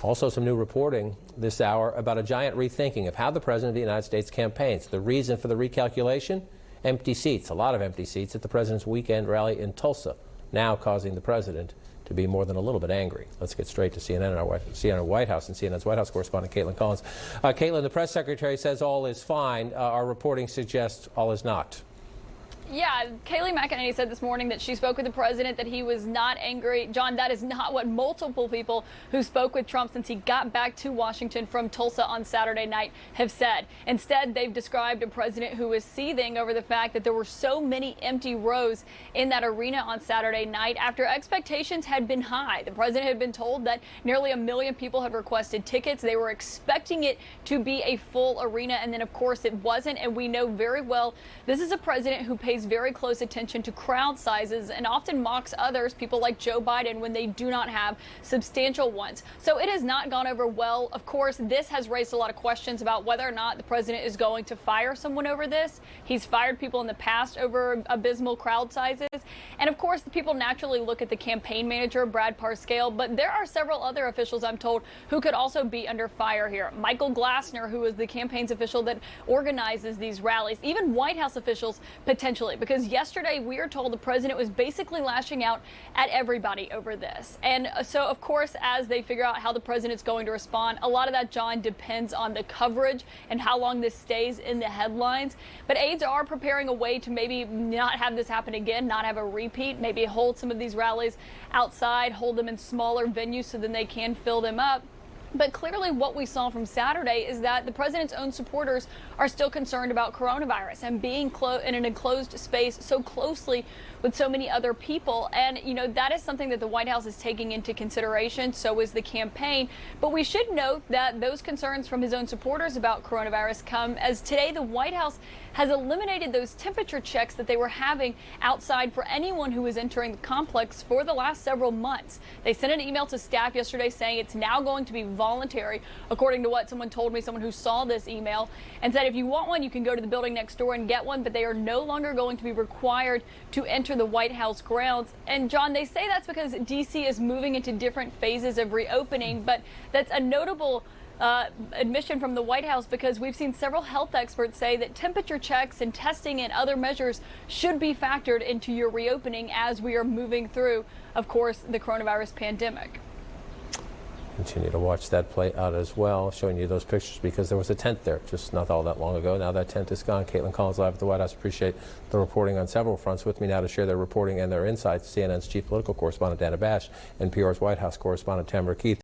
Also, some new reporting this hour about a giant rethinking of how the President of the United States campaigns. The reason for the recalculation? Empty seats, a lot of empty seats at the President's weekend rally in Tulsa, now causing the President to be more than a little bit angry. Let's get straight to CNN White House and CNN's White House correspondent Caitlin Collins. Caitlin, the press secretary says all is fine. Our reporting suggests all is not. Yeah, Kayleigh McEnany said this morning that she spoke with the president, that he was not angry. John, that is not what multiple people who spoke with Trump since he got back to Washington from Tulsa on Saturday night have said. Instead, they've described a president who is seething over the fact that there were so many empty rows in that arena on Saturday night after expectations had been high. The president had been told that nearly 1 million people had requested tickets. They were expecting it to be a full arena, and then, of course, it wasn't. And we know very well this is a president who pays very close attention to crowd sizes and often mocks others, people like Joe Biden, when they do not have substantial ones. So it has not gone over well. Of course, this has raised a lot of questions about whether or not the president is going to fire someone over this. He's fired people in the past over abysmal crowd sizes. And of course, the people naturally look at the campaign manager, Brad Parscale, but there are several other officials, I'm told, who could also be under fire here. Michael Glassner, who is the campaign's official that organizes these rallies, even White House officials potentially, because yesterday we are told the president was basically lashing out at everybody over this. And so, of course, as they figure out how the president's going to respond, a lot of that, John, depends on the coverage and how long this stays in the headlines. But aides are preparing a way to maybe not have this happen again, not have a repeat, maybe hold some of these rallies outside, hold them in smaller venues so then they can fill them up. But clearly what we saw from Saturday is that the president's own supporters are still concerned about coronavirus and being in an enclosed space so closely with so many other people. And, you know, that is something that the White House is taking into consideration. So is the campaign. But we should note that those concerns from his own supporters about coronavirus come as today the White House has eliminated those temperature checks that they were having outside for anyone who was entering the complex for the last several months. They sent an email to staff yesterday saying it's now going to be voluntary, according to what someone told me, someone who saw this email, and said if you want one, you can go to the building next door and get one, but they are no longer going to be required to enter the White House grounds. And John, they say that's because D.C. is moving into different phases of reopening, but that's a notable admission from the White House because we've seen several health experts say that temperature checks and testing and other measures should be factored into your reopening as we are moving through, of course, the coronavirus pandemic. Continue to watch that play out as well, showing you those pictures because there was a tent there just not all that long ago. Now that tent is gone. Caitlin Collins live at the White House. Appreciate the reporting on several fronts. With me now to share their reporting and their insights, CNN's chief political correspondent Dana Bash, NPR's White House correspondent Tamara Keith.